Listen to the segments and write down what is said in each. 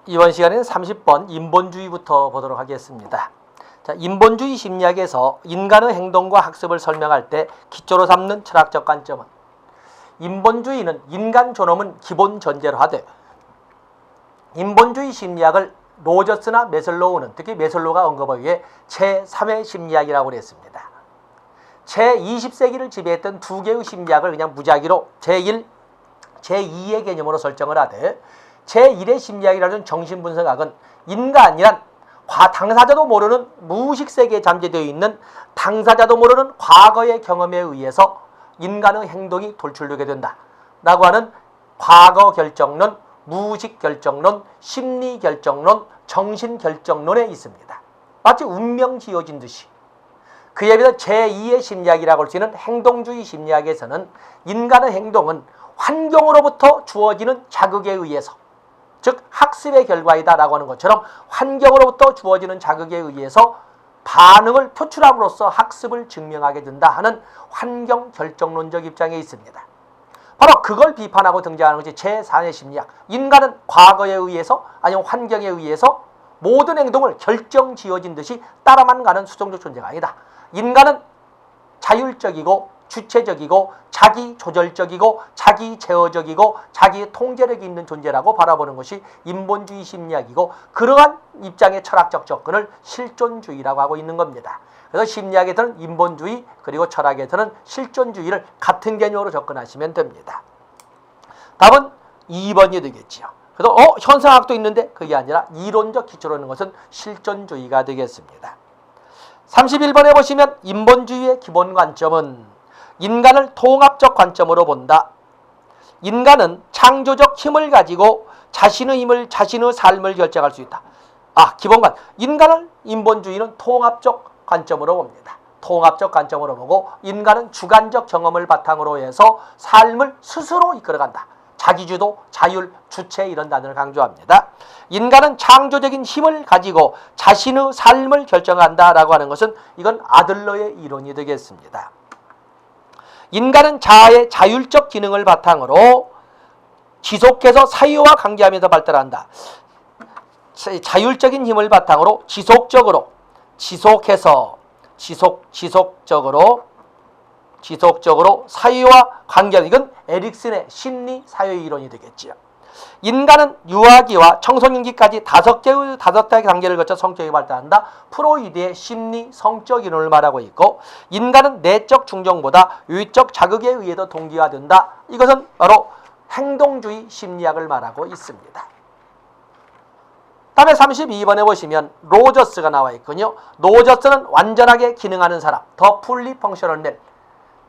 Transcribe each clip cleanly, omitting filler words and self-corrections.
이번 시간에는 30번 인본주의부터 보도록 하겠습니다. 자, 인본주의 심리학에서 인간의 행동과 학습을 설명할 때 기초로 삼는 철학적 관점은 인본주의는 인간 존엄은 기본 전제로 하되 인본주의 심리학을 로저스나 메슬로우는 특히 메슬로우가 언급하기 위해 제3의 심리학이라고 그랬습니다. 제20세기를 지배했던 두 개의 심리학을 그냥 무작위로 제1, 제2의 개념으로 설정을 하되 제1의 심리학이라는 정신분석학은 인간이란 당사자도 모르는 무의식 세계에 잠재되어 있는 당사자도 모르는 과거의 경험에 의해서 인간의 행동이 돌출되게 된다라고 하는 과거 결정론, 무의식 결정론, 심리 결정론, 정신 결정론에 있습니다. 마치 운명 지어진 듯이. 그에 비해서 제2의 심리학이라고 할 수 있는 행동주의 심리학에서는 인간의 행동은 환경으로부터 주어지는 자극에 의해서, 즉 학습의 결과이다라고 하는 것처럼 환경으로부터 주어지는 자극에 의해서 반응을 표출함으로써 학습을 증명하게 된다 하는 환경 결정론적 입장에 있습니다. 바로 그걸 비판하고 등장하는 것이 제4의 심리학. 인간은 과거에 의해서 아니면 환경에 의해서 모든 행동을 결정지어진 듯이 따라만 가는 수동적 존재가 아니다. 인간은 자율적이고 주체적이고 자기 조절적이고 자기 제어적이고 자기 통제력이 있는 존재라고 바라보는 것이 인본주의 심리학이고, 그러한 입장의 철학적 접근을 실존주의라고 하고 있는 겁니다. 그래서 심리학에서는 인본주의 그리고 철학에서는 실존주의를 같은 개념으로 접근하시면 됩니다. 답은 2번이 되겠지요. 그래서 현상학도 있는데 그게 아니라 이론적 기초로 있는 것은 실존주의가 되겠습니다. 31번에 보시면 인본주의의 기본 관점은 인간을 통합적 관점으로 본다. 인간은 창조적 힘을 가지고 자신의 삶을 결정할 수 있다. 기본관. 인간을 인본주의는 통합적 관점으로 봅니다. 통합적 관점으로 보고 인간은 주관적 경험을 바탕으로 해서 삶을 스스로 이끌어간다. 자기주도, 자율, 주체 이런 단어를 강조합니다. 인간은 창조적인 힘을 가지고 자신의 삶을 결정한다라고 하는 것은 이건 아들러의 이론이 되겠습니다. 인간은 자아의 자율적 기능을 바탕으로 지속해서 사유와 관계하면서 발달한다. 자율적인 힘을 바탕으로 지속적으로 사유와 관계하는, 이건 에릭슨의 심리 사유 이론이 되겠지요. 인간은 유아기와 청소년기까지 다섯 개의 단계를 거쳐 성격이 발달한다. 프로이드의 심리 성적 이론을 말하고 있고, 인간은 내적 충정보다 외적 자극에 의해서 동기화된다. 이것은 바로 행동주의 심리학을 말하고 있습니다. 다음에 32번에 보시면 로저스가 나와 있군요. 로저스는 완전하게 기능하는 사람, 더 풀리 펑셔널 맨.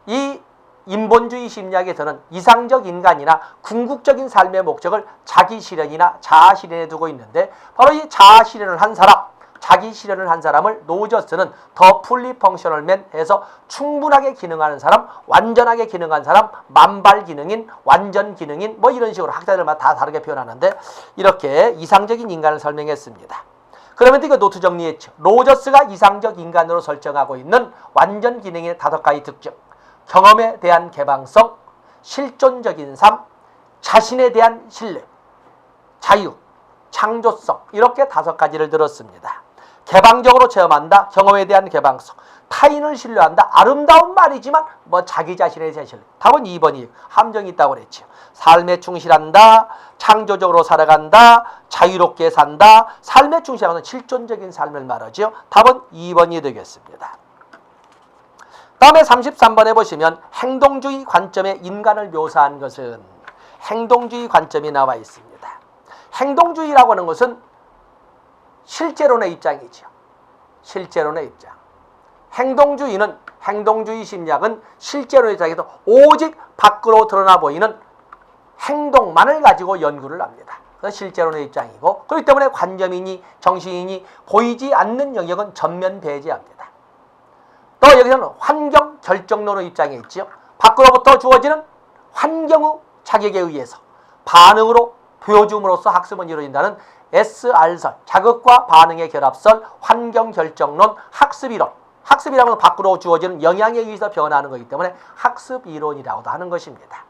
이 인본주의 심리학에서는 이상적 인간이나 궁극적인 삶의 목적을 자기 실현이나 자아 실현에 두고 있는데, 바로 이 자아 실현을 한 사람, 자기 실현을 한 사람을 로저스는 더 풀리 펑셔널 맨 해서 충분하게 기능하는 사람, 완전하게 기능한 사람, 만발 기능인, 완전 기능인, 뭐 이런 식으로 학자들마다 다 다르게 표현하는데 이렇게 이상적인 인간을 설명했습니다. 그러면 이거 노트 정리했죠. 로저스가 이상적 인간으로 설정하고 있는 완전 기능의 5가지 특징: 경험에 대한 개방성, 실존적인 삶, 자신에 대한 신뢰, 자유, 창조성, 이렇게 5가지를 들었습니다. 개방적으로 체험한다. 경험에 대한 개방성. 타인을 신뢰한다. 아름다운 말이지만 자기 자신에 대한 신뢰. 답은 2번이 함정이 있다고 그랬죠. 삶에 충실한다. 창조적으로 살아간다. 자유롭게 산다. 삶에 충실하는 실존적인 삶을 말하죠. 답은 2번이 되겠습니다. 다음에 33번에 보시면 행동주의 관점의 인간을 묘사한 것은 행동주의 관점이 나와 있습니다. 행동주의라고 하는 것은 실제론의 입장이죠. 실제론의 입장. 행동주의 심리학은 실제론의 입장에서 오직 밖으로 드러나 보이는 행동만을 가지고 연구를 합니다. 그래서 실제론의 입장이고, 그렇기 때문에 관점이니 정신이니 보이지 않는 영역은 전면 배제합니다. 또 여기서는 환경 결정론의 입장에 있지요. 밖으로부터 주어지는 환경의 자격에 의해서 반응으로 보여줌으로써 학습은 이루어진다는 SR설, 자극과 반응의 결합설, 환경 결정론, 학습이론. 학습이라는 건 밖으로 주어지는 영향에 의해서 변화하는 것이기 때문에 학습이론이라고도 하는 것입니다.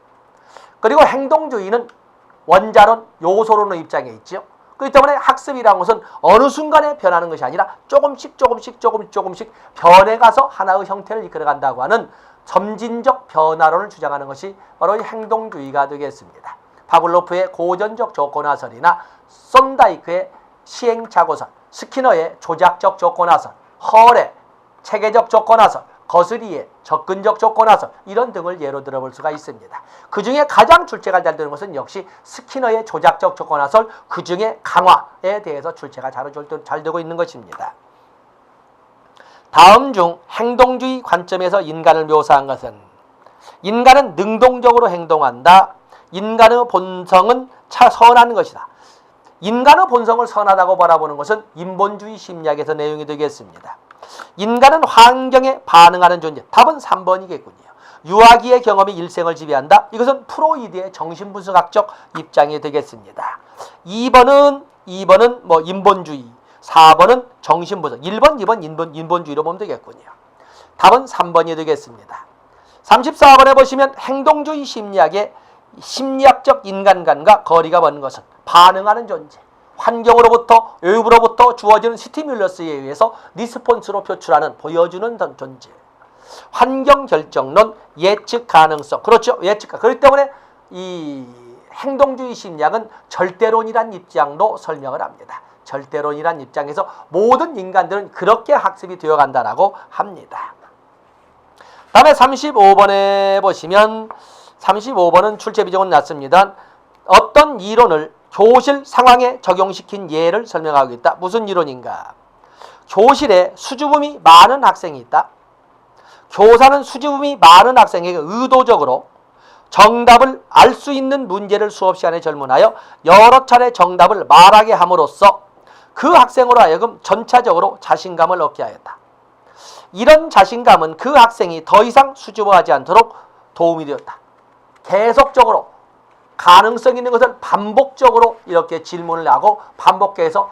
그리고 행동주의는 원자론, 요소론의 입장에 있죠. 그렇기 때문에 학습이라는 것은 어느 순간에 변하는 것이 아니라 조금씩 변해가서 하나의 형태를 이끌어간다고 하는 점진적 변화론을 주장하는 것이 바로 이 행동주의가 되겠습니다. 파블로프의 고전적 조건화설이나 썬다이크의 시행착오설, 스키너의 조작적 조건화설, 헐의 체계적 조건화설, 거스리의 접근적 조건화설 이런 등을 예로 들어볼 수가 있습니다. 그 중에 가장 출제가 잘 되는 것은 역시 스키너의 조작적 조건화설, 그 중에 강화에 대해서 출제가 잘 되고 있는 것입니다. 다음 중 행동주의 관점에서 인간을 묘사한 것은 인간은 능동적으로 행동한다. 인간의 본성은 선한 것이다. 인간의 본성을 선하다고 바라보는 것은 인본주의 심리학에서 내용이 되겠습니다. 인간은 환경에 반응하는 존재. 답은 3번이겠군요. 유아기의 경험이 일생을 지배한다. 이것은 프로이드의 정신분석학적 입장이 되겠습니다. 2번은 뭐 인본주의, 4번은 정신분석, 1번, 2번 인본주의로 보면 되겠군요. 답은 3번이 되겠습니다. 34번에 보시면 행동주의 심리학의 심리학적 인간관과 거리가 먼 것은 반응하는 존재, 환경으로부터 외부로부터 주어지는 스티뮬러스에 의해서 리스폰스로 표출하는 보여주는 존재, 환경 결정론, 예측 가능성. 그렇죠, 예측가. 그렇기 때문에 이 행동주의 심리학은 절대론이란 입장도 설명을 합니다. 절대론이란 입장에서 모든 인간들은 그렇게 학습이 되어간다라고 합니다. 다음에 35번에 보시면 35번은 출제 비중은 낮습니다. 어떤 이론을 교실 상황에 적용시킨 예를 설명하겠다. 무슨 이론인가? 교실에 수줍음이 많은 학생이 있다. 교사는 수줍음이 많은 학생에게 의도적으로 정답을 알 수 있는 문제를 수업 시간에 질문하여 여러 차례 정답을 말하게 함으로써 그 학생으로 하여금 전차적으로 자신감을 얻게 하였다. 이런 자신감은 그 학생이 더 이상 수줍어하지 않도록 도움이 되었다. 계속적으로 가능성 있는 것을 반복적으로 이렇게 질문을 하고 반복해서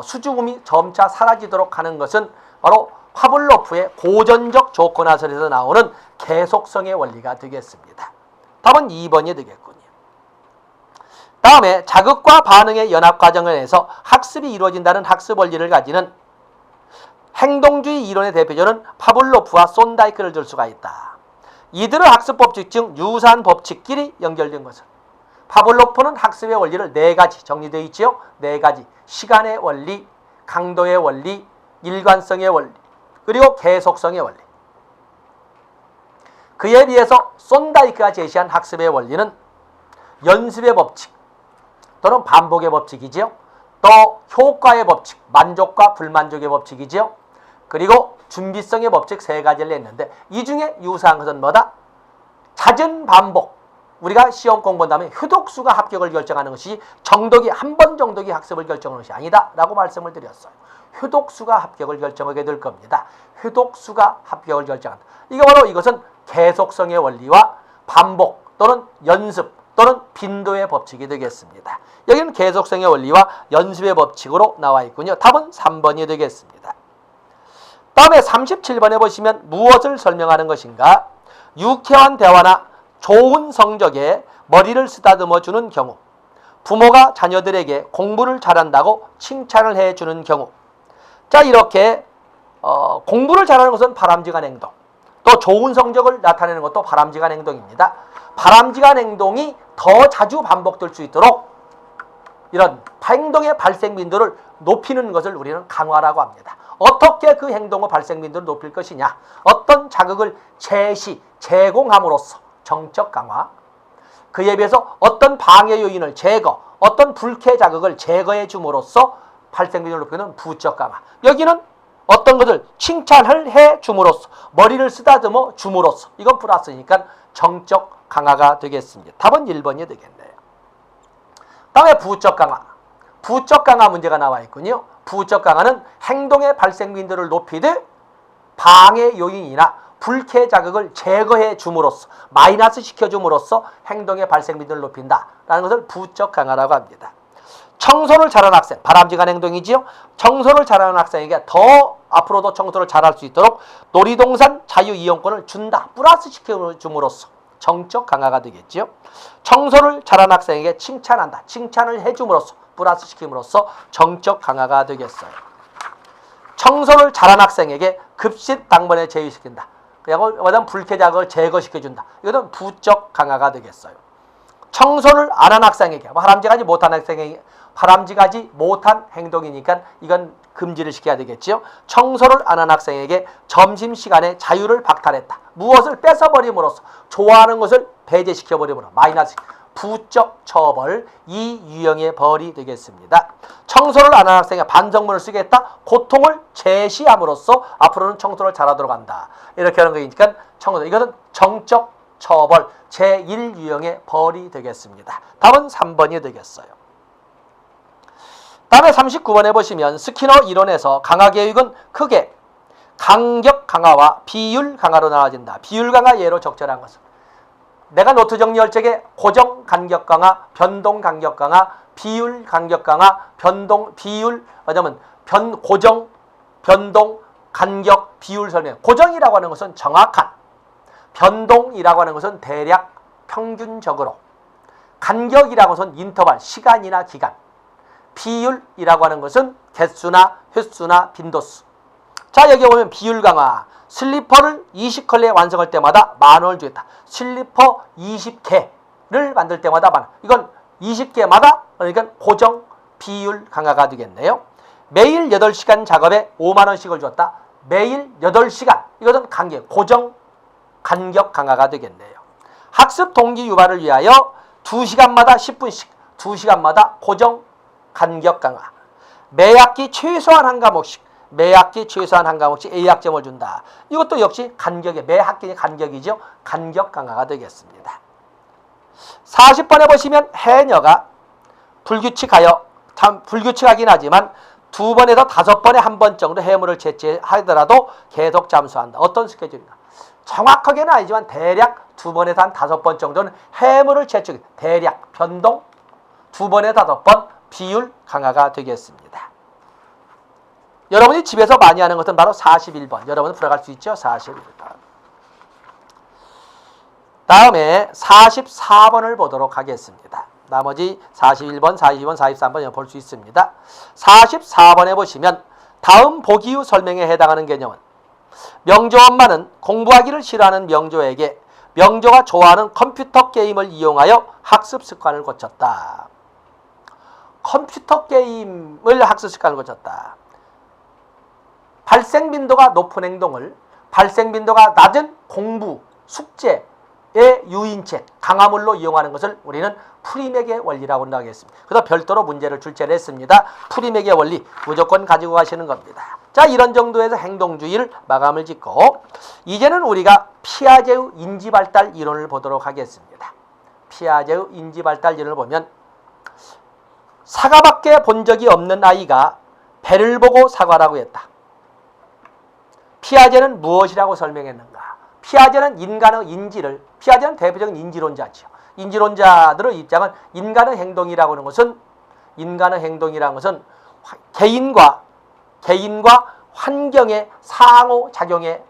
수줍음이 점차 사라지도록 하는 것은 바로 파블로프의 고전적 조건화설에서 나오는 계속성의 원리가 되겠습니다. 답은 2번이 되겠군요. 다음에 자극과 반응의 연합 과정을 해서 학습이 이루어진다는 학습 원리를 가지는 행동주의 이론의 대표적은 파블로프와 썬다이크를 들 수가 있다. 이들의 학습 법칙 중 유사한 법칙끼리 연결된 것은 파블로프는 학습의 원리를 4가지 정리되어 있지요. 4가지. 시간의 원리, 강도의 원리, 일관성의 원리, 그리고 계속성의 원리. 그에 비해서 썬다이크가 제시한 학습의 원리는 연습의 법칙 또는 반복의 법칙이지요. 또 효과의 법칙, 만족과 불만족의 법칙이지요. 그리고 준비성의 법칙 3가지를 냈는데 이 중에 유사한 것은 뭐다? 잦은 반복. 우리가 시험 공부한 다음에 효독수가 합격을 결정하는 것이 정독이 한 번 정독이 학습을 결정하는 것이 아니다 라고 말씀을 드렸어요. 효독수가 합격을 결정하게 될 겁니다. 효독수가 합격을 결정한다. 이것은 계속성의 원리와 반복 또는 연습 또는 빈도의 법칙이 되겠습니다. 여기는 계속성의 원리와 연습의 법칙으로 나와 있군요. 답은 3번이 되겠습니다. 다음에 37번에 보시면 무엇을 설명하는 것인가? 유쾌한 대화나 좋은 성적에 머리를 쓰다듬어 주는 경우, 부모가 자녀들에게 공부를 잘한다고 칭찬을 해주는 경우. 자, 이렇게 공부를 잘하는 것은 바람직한 행동, 또 좋은 성적을 나타내는 것도 바람직한 행동입니다. 바람직한 행동이 더 자주 반복될 수 있도록 이런 행동의 발생 빈도를 높이는 것을 우리는 강화라고 합니다. 어떻게 그 행동의 발생 빈도를 높일 것이냐? 어떤 자극을 제공함으로써 정적 강화, 그에 비해서 어떤 방해 요인을 제거, 어떤 불쾌 자극을 제거해 줌으로써 발생 빈도를 높이는 부적 강화. 여기는 어떤 것을 칭찬을 해 줌으로써, 머리를 쓰다듬어 줌으로써, 이건 플러스니까 정적 강화가 되겠습니다. 답은 1번이 되겠네요. 다음에 부적 강화. 부적 강화 문제가 나와 있군요. 부적 강화는 행동의 발생 빈도를 높이되 방해 요인이나 불쾌 자극을 제거해 줌으로써, 마이너스 시켜 줌으로써 행동의 발생 빈도를 높인다라는 것을 부적 강화라고 합니다. 청소를 잘하는 학생, 바람직한 행동이지요. 청소를 잘하는 학생에게 더 앞으로도 청소를 잘할 수 있도록 놀이동산 자유이용권을 준다, 플러스 시켜 줌으로써 정적 강화가 되겠지요. 청소를 잘한 학생에게 칭찬한다. 칭찬을 해줌으로써 플러스 시킴으로써 정적 강화가 되겠어요. 청소를 잘한 학생에게 급식 당번에 제외시킨다. 그냥 불쾌자극을 제거시켜준다. 이것은 부적 강화가 되겠어요. 청소를 안 한 학생에게, 바람직하지 못한 학생에게, 바람직하지 못한 행동이니까 이건 금지를 시켜야 되겠지요. 청소를 안 한 학생에게 점심시간에 자유를 박탈했다. 무엇을 뺏어버림으로써 좋아하는 것을 배제시켜버림으로 마이너스 부적 처벌, 이 유형의 벌이 되겠습니다. 청소를 안 한 학생에게 반성문을 쓰겠다. 고통을 제시함으로써 앞으로는 청소를 잘하도록 한다. 이렇게 하는 거니까 청소, 이것은 정적 처벌 제1유형의 벌이 되겠습니다. 답은 3번이 되겠어요. 다음에 39번에 보시면 스키너 이론에서 강화교육은 크게 간격 강화와 비율 강화로 나눠진다. 비율 강화 예로 적절한 것은 내가 노트 정리할 적에 고정 간격 강화, 변동 간격 강화, 비율 간격 강화, 변동, 비율, 왜냐면 고정, 변동, 간격, 비율 설명. 고정이라고 하는 것은 정확한, 변동이라고 하는 것은 대략 평균적으로, 간격이라고 하는 것은 인터벌, 시간이나 기간, 비율이라고 하는 것은 개수나 횟수나 빈도수. 자, 여기 보면 비율 강화. 슬리퍼를 20컬레 완성할 때마다 10,000원을 주겠다. 슬리퍼 20개를 만들 때마다 10,000원. 이건 20개마다 그러니까 고정 비율 강화가 되겠네요. 매일 8시간 작업에 50,000원씩을 줬다. 매일 8시간. 이것은 간격, 고정 간격 강화가 되겠네요. 학습 동기 유발을 위하여 2시간마다 10분씩, 2시간마다 고정 간격 강화. 매 학기 최소한 한 과목씩, 매 학기 최소한 한 과목씩 A학점을 준다. 이것도 역시 간격의, 매 학기의 간격이죠. 간격 강화가 되겠습니다. 40번에 보시면 해녀가 불규칙하여, 참 불규칙하긴 하지만 2번에서 5번에 한 번 정도 해물을 채취하더라도 계속 잠수한다. 어떤 스케줄인가? 정확하게는 아니지만 대략 2번에서 한 5번 정도는 해물을 채취, 대략 변동 2번에 5번 비율 강화가 되겠습니다. 여러분이 집에서 많이 하는 것은 바로 41번. 여러분은 풀어갈 수 있죠? 41번. 다음에 44번을 보도록 하겠습니다. 나머지 41번, 42번, 43번 볼 수 있습니다. 44번에 보시면 다음 보기 후 설명에 해당하는 개념은 명조 엄마는 공부하기를 싫어하는 명조에게 명조가 좋아하는 컴퓨터 게임을 이용하여 학습 습관을 고쳤다. 컴퓨터 게임을 학습 습관을 고쳤다. 발생 빈도가 높은 행동을 발생 빈도가 낮은 공부, 숙제의 유인책, 강화물로 이용하는 것을 우리는 프리맥의 원리라고 하겠습니다. 그래서 별도로 문제를 출제를 했습니다. 프리맥의 원리 무조건 가지고 가시는 겁니다. 자, 이런 정도에서 행동주의를 마감을 짓고 이제는 우리가 피아제의 인지발달 이론을 보도록 하겠습니다. 피아제의 인지발달 이론을 보면 사과밖에 본 적이 없는 아이가 배를 보고 사과라고 했다. 피아제는 무엇이라고 설명했는가? 피아제는 인간의 인지를, 피아제는 대표적인 인지론자죠. 인지론자들의 입장은 인간의 행동이라고 하는 것은, 인간의 행동이라는 것은 개인과 환경의 상호작용의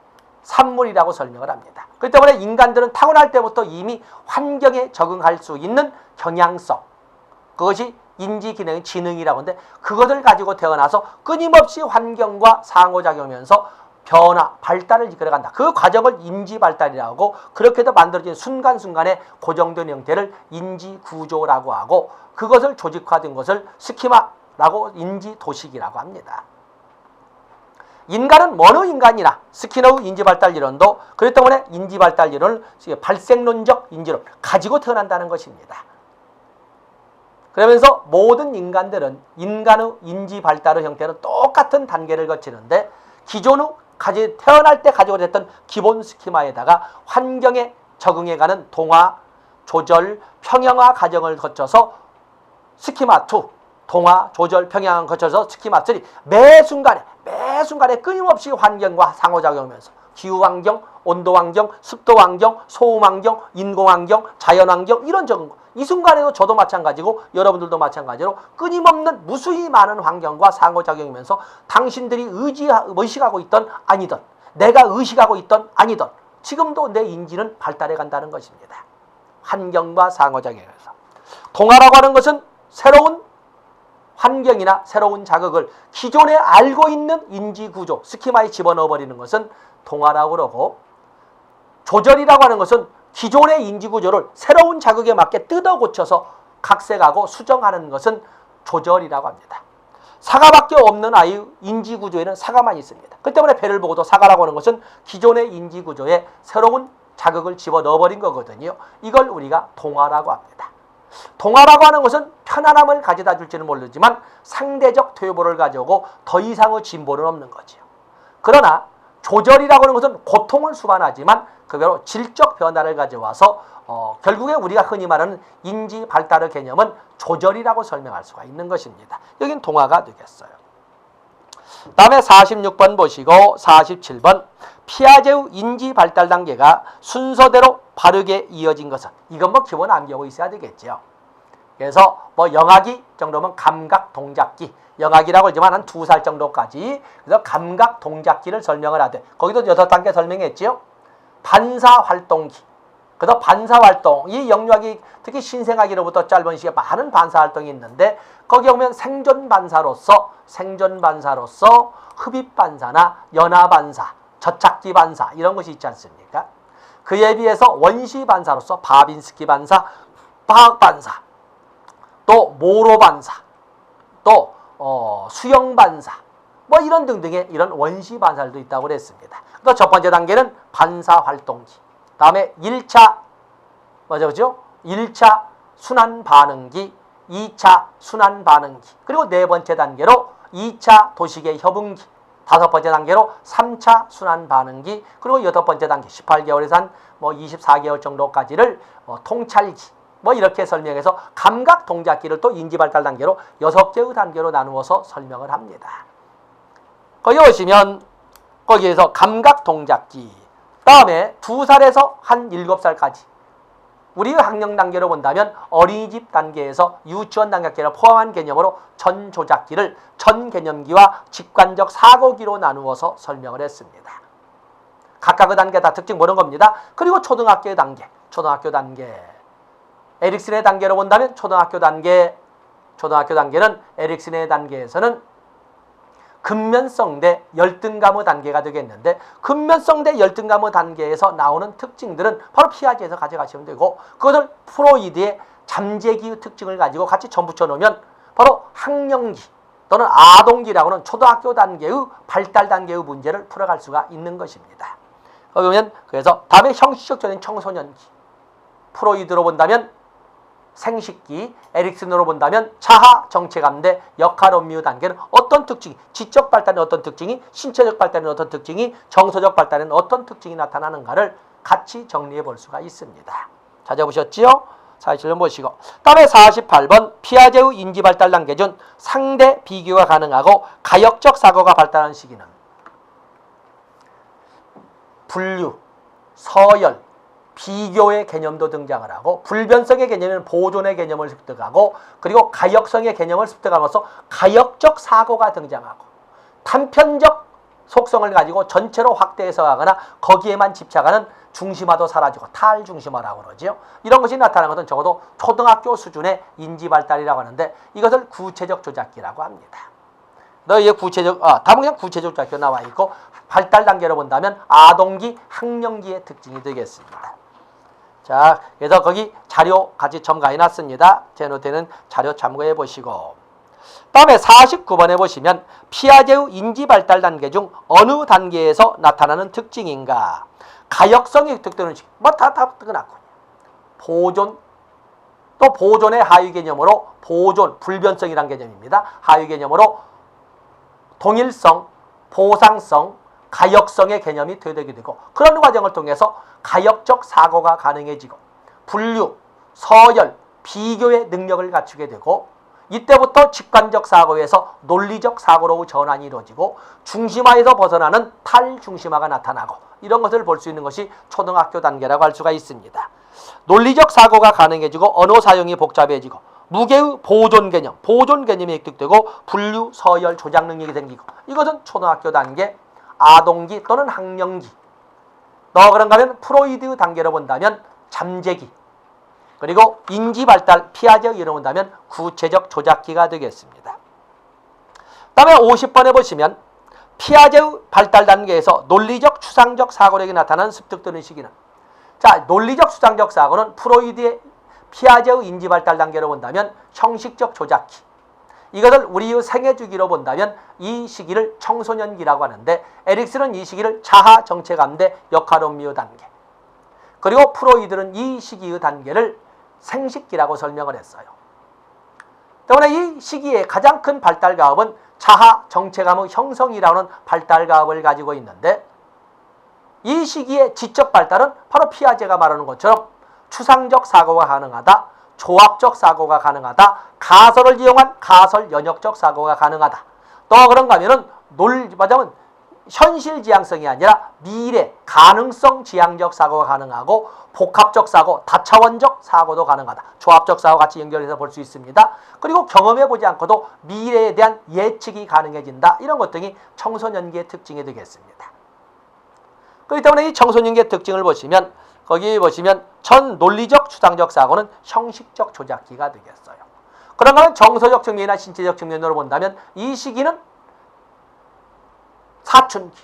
산물이라고 설명을 합니다. 그렇기 때문에 인간들은 타고날 때부터 이미 환경에 적응할 수 있는 경향성, 그것이 인지기능, 지능이라고 하는데 그것을 가지고 태어나서 끊임없이 환경과 상호작용하면서 변화, 발달을 이끌어간다. 그 과정을 인지발달이라고 하고 그렇게 해서 만들어진 순간순간에 고정된 형태를 인지구조라고 하고 그것을 조직화된 것을 스키마라고 인지도식이라고 합니다. 인간은 어느 인간이나 스키너의 인지발달 이론도 그렇기 때문에 인지발달 이론을 발생론적 인지를 가지고 태어난다는 것입니다. 그러면서 모든 인간들은 인간의 인지발달의 형태는 똑같은 단계를 거치는데 기존의 태어날 때 가지고 있던 기본 스키마에다가 환경에 적응해가는 동화, 조절, 평형화 과정을 거쳐서 스키마 2, 동화, 조절, 평형화 거쳐서 스키마 3 매 순간에 끊임없이 환경과 상호작용하면서 기후환경, 온도환경, 습도환경, 소음환경, 인공환경, 자연환경 이런 적응 이 순간에도 저도 마찬가지고 여러분들도 마찬가지로 끊임없는 무수히 많은 환경과 상호작용이면서 당신들이 의식하고 있던 아니던 내가 의식하고 있던 아니던 지금도 내 인지는 발달해 간다는 것입니다. 환경과 상호작용에서. 동화라고 하는 것은 새로운 환경이나 새로운 자극을 기존에 알고 있는 인지구조, 스키마에 집어넣어버리는 것은 동화라고 그러고, 조절이라고 하는 것은 기존의 인지구조를 새로운 자극에 맞게 뜯어 고쳐서 각색하고 수정하는 것은 조절이라고 합니다. 사과밖에 없는 아이의 인지구조에는 사과만 있습니다. 그 때문에 배를 보고도 사과라고 하는 것은 기존의 인지구조에 새로운 자극을 집어넣어버린 거거든요. 이걸 우리가 동화라고 합니다. 동화라고 하는 것은 편안함을 가져다 줄지는 모르지만 상대적 퇴보를 가져오고 더 이상의 진보는 없는 거죠. 그러나 조절이라고 하는 것은 고통을 수반하지만 그대로 질적 변화를 가져와서 결국에 우리가 흔히 말하는 인지 발달의 개념은 조절이라고 설명할 수가 있는 것입니다. 여긴 동화가 되겠어요. 다음에 46번 보시고 47번 피아제의 인지 발달 단계가 순서대로 바르게 이어진 것은, 이건 뭐 기본 암기하고 있어야 되겠죠. 그래서 뭐 영아기 정도면 감각 동작기, 영아기라고 하지만 한 2살 정도까지, 그래서 감각 동작기를 설명을 하되, 거기도 6단계 설명했지요. 반사활동기, 그래서 반사활동, 이 영유아기 특히 신생아기로부터 짧은 시기에 많은 반사활동이 있는데, 거기 오면 생존반사로서 흡입반사나 연화반사, 저착기 반사 이런 것이 있지 않습니까? 그에 비해서 원시반사로서 바빈스키 반사, 화학반사, 또 모로반사, 또 수영반사, 뭐 이런 등등의 이런 원시반사들도 있다고 그랬습니다. 또 첫 번째 단계는 반사활동기, 다음에 1차 그죠? 1차 순환반응기, 2차 순환반응기, 그리고 네 번째 단계로 2차 도식의 협응기, 다섯 번째 단계로 3차 순환반응기, 그리고 여덟 번째 단계 18개월에서 한 24개월 정도까지를 통찰기, 이렇게 설명해서 감각 동작기를 또 인지발달 단계로 6개의 단계로 나누어서 설명을 합니다. 거기 오시면 거기에서 감각 동작기, 다음에 2살에서 한 7살까지 우리의 학령 단계로 본다면 어린이집 단계에서 유치원 단계를 포함한 개념으로 전조작기를 전개념기와 직관적 사고기로 나누어서 설명을 했습니다. 각각의 단계 다 특징 보는 겁니다. 그리고 초등학교 단계 에릭슨의 단계로 본다면 초등학교 단계는 에릭슨의 단계에서는 근면성대 열등감의 단계가 되겠는데, 근면성대 열등감의 단계에서 나오는 특징들은 바로 피아제에서 가져가시면 되고, 그것을 프로이드의 잠재기의 특징을 가지고 같이 전붙여 놓으면 바로 학령기 또는 아동기라고 하는 초등학교 단계의 발달 단계의 문제를 풀어갈 수가 있는 것입니다. 그러면 그래서 다음에 형식적인 청소년기, 프로이드로 본다면 생식기, 에릭슨으로 본다면 자아 정체감대 역할 업무 단계는 어떤 특징이, 지적 발달은 어떤 특징이, 신체적 발달은 어떤 특징이, 정서적 발달은 어떤 특징이 나타나는가를 같이 정리해 볼 수가 있습니다. 찾아보셨지요? 47번 보시고, 다음에 48번 피아제의 인지발달 단계 중 상대 비교가 가능하고 가역적 사고가 발달하는 시기는 분류, 서열, 비교의 개념도 등장을 하고, 불변성의 개념은 보존의 개념을 습득하고, 그리고 가역성의 개념을 습득함으로써 가역적 사고가 등장하고, 단편적 속성을 가지고 전체로 확대해서 하거나 거기에만 집착하는 중심화도 사라지고 탈중심화라고 그러죠. 이런 것이 나타나는 것은 적어도 초등학교 수준의 인지발달이라고 하는데, 이것을 구체적 조작기라고 합니다. 너희의 답은 그냥 구체적 조작기로 나와 있고, 발달 단계로 본다면 아동기, 학령기의 특징이 되겠습니다. 자, 그래서 거기 자료 같이 첨가해 놨습니다. 제 노트에는 자료 참고해 보시고, 다음에 49번에 보시면 피아제의 인지발달 단계 중 어느 단계에서 나타나는 특징인가? 가역성이 획득되는 시기, 다 획득해놨고, 보존, 또 보존의 하위 개념으로 보존, 불변성이란 개념입니다. 하위 개념으로 동일성, 보상성, 가역성의 개념이 되게 되고, 그런 과정을 통해서 가역적 사고가 가능해지고 분류, 서열, 비교의 능력을 갖추게 되고, 이때부터 직관적 사고에서 논리적 사고로 전환이 이루어지고 중심화에서 벗어나는 탈중심화가 나타나고, 이런 것을 볼 수 있는 것이 초등학교 단계라고 할 수가 있습니다. 논리적 사고가 가능해지고 언어 사용이 복잡해지고 무게의 보존 개념이 획득되고 분류, 서열, 조작 능력이 생기고, 이것은 초등학교 단계 아동기 또는 학령기, 또 그런가 하면 프로이드 단계로 본다면 잠재기, 그리고 인지 발달, 피아제의 이론을 본다면 구체적 조작기가 되겠습니다. 다음에 50번에 보시면 피아제의 발달 단계에서 논리적 추상적 사고력이 나타나는 습득되는 시기는, 자, 논리적 추상적 사고는 프로이드의 피아제의 인지 발달 단계로 본다면 형식적 조작기, 이것을 우리의 생애 주기로 본다면 이 시기를 청소년기라고 하는데, 에릭슨은 이 시기를 자아 정체감대 역할음미의 단계, 그리고 프로이드는 이 시기의 단계를 생식기라고 설명을 했어요. 때문에 이 시기의 가장 큰 발달 가업은 자아 정체감의 형성이라는 발달 가업을 가지고 있는데, 이 시기의 지적 발달은 바로 피아제가 말하는 것처럼 추상적 사고가 가능하다, 조합적 사고가 가능하다, 가설을 이용한 가설 연역적 사고가 가능하다. 또 그런가 하면은 말하자면 현실 지향성이 아니라 미래 가능성 지향적 사고가 가능하고, 복합적 사고, 다차원적 사고도 가능하다. 조합적 사고 같이 연결해서 볼 수 있습니다. 그리고 경험해보지 않고도 미래에 대한 예측이 가능해진다. 이런 것 등이 청소년기의 특징이 되겠습니다. 그렇기 때문에 이 청소년기의 특징을 보시면, 거기 보시면 전 논리적 추상적 사고는 형식적 조작기가 되겠어요. 그런가 하면 정서적 측면이나 신체적 측면으로 본다면 이 시기는 사춘기,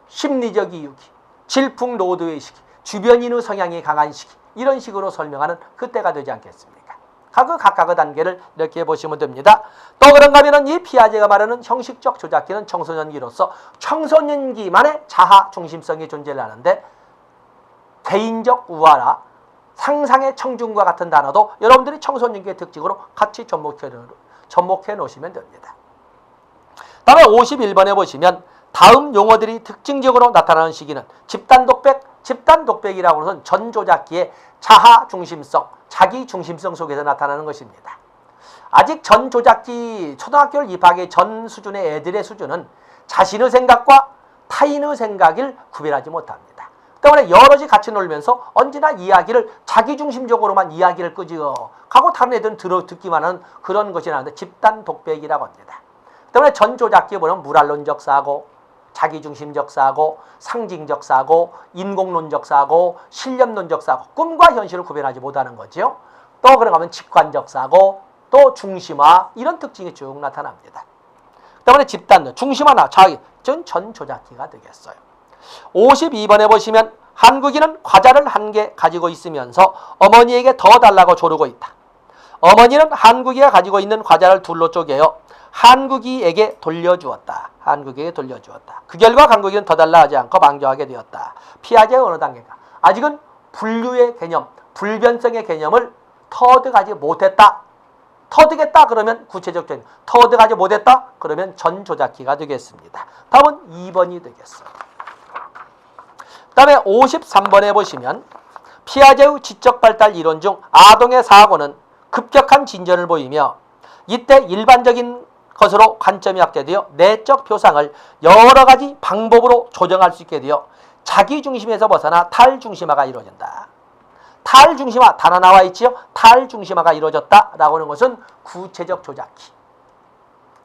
심리적 이유기, 질풍노도의 시기, 주변인의 성향이 강한 시기, 이런 식으로 설명하는 그때가 되지 않겠습니까? 각각의 단계를 이렇게 보시면 됩니다. 또 그런가 하면 이 피아제가 말하는 형식적 조작기는 청소년기로서 청소년기만의 자아 중심성이 존재를 하는데, 개인적 우화나 상상의 청중과 같은 단어도 여러분들이 청소년기의 특징으로 같이 접목해 놓으시면 됩니다. 다음에 51번에 보시면 다음 용어들이 특징적으로 나타나는 시기는 집단독백, 집단독백이라고 하는 전조작기의 자아중심성, 자기중심성 속에서 나타나는 것입니다. 아직 전조작기 초등학교를 입학의 전 수준의 애들의 수준은 자신의 생각과 타인의 생각을 구별하지 못합니다. 때문에 여럿이 같이 놀면서 언제나 이야기를 자기중심적으로만 이야기를 끄집어가고 다른 애들은 듣기만 하는 그런 것이 나오는데, 집단독백이라고 합니다. 때문에 전조작기에 보면 물알론적 사고, 자기중심적 사고, 상징적 사고, 인공론적 사고, 신념론적 사고, 꿈과 현실을 구별하지 못하는 거죠. 또 그런가 하면 직관적 사고, 또 중심화, 이런 특징이 쭉 나타납니다. 때문에 집단, 중심화나 자기, 전조작기가 되겠어요. 52번에 보시면 한국인은 과자를 한 개 가지고 있으면서 어머니에게 더 달라고 조르고 있다. 어머니는 한국이가 가지고 있는 과자를 둘로 쪼개어 한국이에게 돌려주었다. 한국이에게 돌려주었다. 그 결과 한국인은 더 달라 하지 않고 망정하게 되었다. 피아제의 어느 단계가 아직은 분류의 개념, 불변성의 개념을 터득하지 못했다. 터득했다 그러면 구체적 개념, 터득하지 못했다 그러면 전조작기가 되겠습니다. 다음은 2번이 되겠어요. 그 다음에 53번에 보시면 피아제의 지적 발달 이론 중 아동의 사고는 급격한 진전을 보이며, 이때 일반적인 것으로 관점이 확대되어 내적 표상을 여러 가지 방법으로 조정할 수 있게 되어 자기중심에서 벗어나 탈중심화가 이루어진다. 탈중심화 단어 나와 있지요. 탈중심화가 이루어졌다라고 하는 것은 구체적 조작기,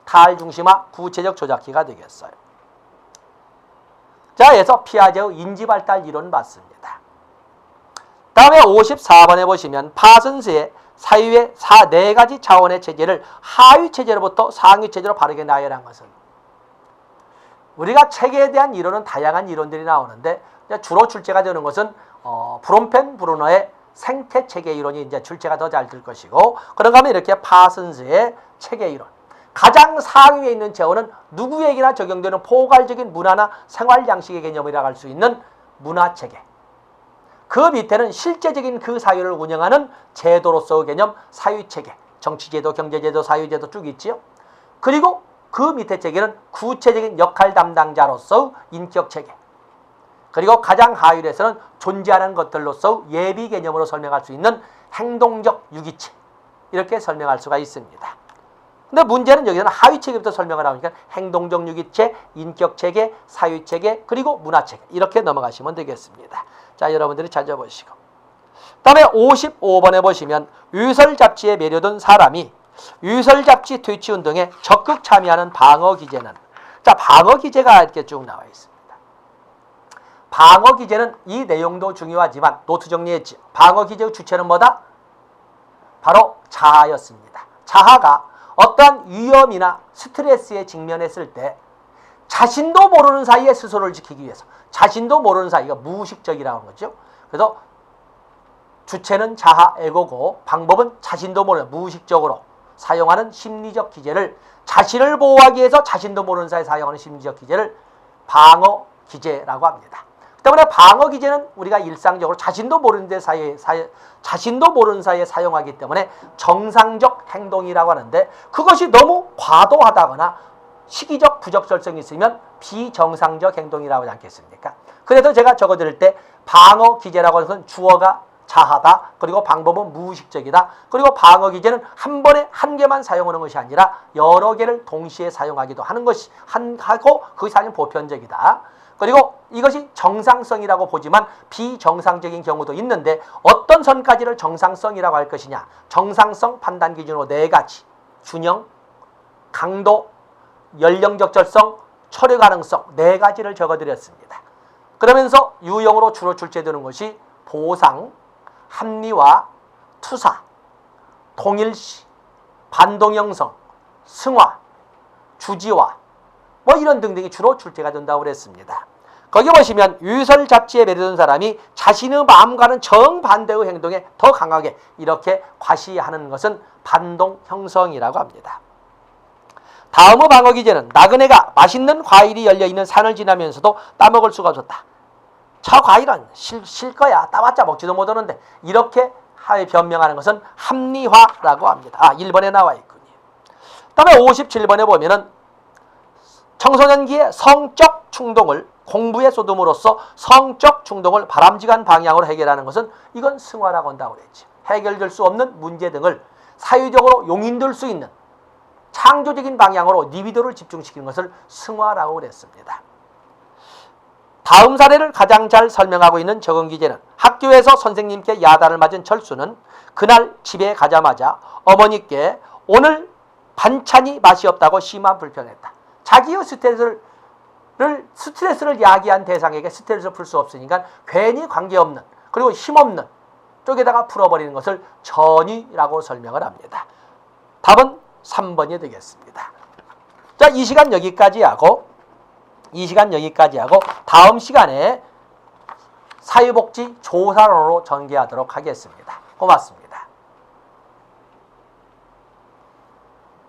탈중심화 구체적 조작기가 되겠어요. 자, 그래서 피아제의 인지발달 이론 맞습니다. 다음에 54번에 보시면 파슨스의 사유의 4가지 차원의 체제를 하위 체제로부터 상위 체제로 바르게 나열한 것은, 우리가 체계에 대한 이론은 다양한 이론들이 나오는데 주로 출제가 되는 것은 브롬펜 브루너의 생태 체계 이론이 이제 출제가 더 잘 될 것이고, 그런가 하면 이렇게 파슨스의 체계 이론, 가장 상위에 있는 체원은 누구에게나 적용되는 포괄적인 문화나 생활 양식의 개념이라고 할 수 있는 문화체계, 그 밑에는 실제적인 그 사유를 운영하는 제도로서의 개념 사유체계, 정치제도, 경제제도, 사유제도 쭉 있지요. 그리고 그 밑에 체계는 구체적인 역할 담당자로서의 인격체계, 그리고 가장 하위에서는 존재하는 것들로서의 예비 개념으로 설명할 수 있는 행동적 유기체, 이렇게 설명할 수가 있습니다. 근데 문제는 여기서는 하위체계부터 설명을 하니까 행동적 유기체, 인격체계, 사유체계, 그리고 문화체계, 이렇게 넘어가시면 되겠습니다. 자, 여러분들이 찾아보시고. 다음에 55번에 보시면 유설잡지에 매료된 사람이 유설잡지 퇴치운동에 적극 참여하는 방어기제는, 자, 방어기제가 이렇게 쭉 나와 있습니다. 방어 기제는 이 내용도 중요하지만 노트 정리했지. 방어 기제의 주체는 뭐다? 바로 자아였습니다. 자아가 어떠한 위험이나 스트레스에 직면했을 때 자신도 모르는 사이에 스스로를 지키기 위해서, 자신도 모르는 사이가 무의식적이라고 하는 거죠. 그래서 주체는 자아, 에고고 방법은 자신도 모르는 무의식적으로 사용하는 심리적 기제를, 자신을 보호하기 위해서 자신도 모르는 사이에 사용하는 심리적 기제를 방어 기제라고 합니다. 때문에 방어 기제는 우리가 일상적으로 자신도 모르는 사이에 사용하기 때문에 정상적 행동이라고 하는데, 그것이 너무 과도하다거나 시기적 부적절성이 있으면 비정상적 행동이라고 하지 않겠습니까? 그래서 제가 적어드릴 때 방어 기제라고 하는 것은 주어가 자하다. 그리고 방법은 무의식적이다. 그리고 방어 기제는 한 번에 한 개만 사용하는 것이 아니라 여러 개를 동시에 사용하기도 하는 것이 하고, 그것이 아닌 보편적이다. 그리고 이것이 정상성이라고 보지만 비정상적인 경우도 있는데, 어떤 선까지를 정상성이라고 할 것이냐. 정상성 판단 기준으로 4가지. 균형, 강도, 연령 적절성, 처리 가능성 4가지를 적어드렸습니다. 그러면서 유형으로 주로 출제되는 것이 보상, 합리화, 투사, 동일시, 반동형성, 승화, 주지화 뭐 이런 등등이 주로 출제가 된다고 그랬습니다. 거기 보시면 유설 잡지에 매료된 사람이 자신의 마음과는 정반대의 행동에 더 강하게 이렇게 과시하는 것은 반동 형성이라고 합니다. 다음의 방어 기제는 나그네가 맛있는 과일이 열려있는 산을 지나면서도 따먹을 수가 없었다. 저 과일은 실 거야. 따봤자 먹지도 못하는데, 이렇게 변명하는 것은 합리화라고 합니다. 1번에 나와 있군요. 그 다음에 57번에 보면은 청소년기의 성적 충동을 공부에 쏟음으로써 성적 충동을 바람직한 방향으로 해결하는 것은, 이건 승화라고 한다고 그랬지. 해결될 수 없는 문제 등을 사회적으로 용인될 수 있는 창조적인 방향으로 리비도를 집중시키는 것을 승화라고 그랬습니다. 다음 사례를 가장 잘 설명하고 있는 적응 기제는, 학교에서 선생님께 야단을 맞은 철수는 그날 집에 가자마자 어머니께 오늘 반찬이 맛이 없다고 심한 불평했다. 자기의 스트레스를 야기한 대상에게 스트레스를 풀 수 없으니까 괜히 관계없는, 그리고 힘없는 쪽에다가 풀어버리는 것을 전의라고 설명을 합니다. 답은 3번이 되겠습니다. 자, 이 시간 여기까지 하고 다음 시간에 사회복지 조사론으로 전개하도록 하겠습니다. 고맙습니다.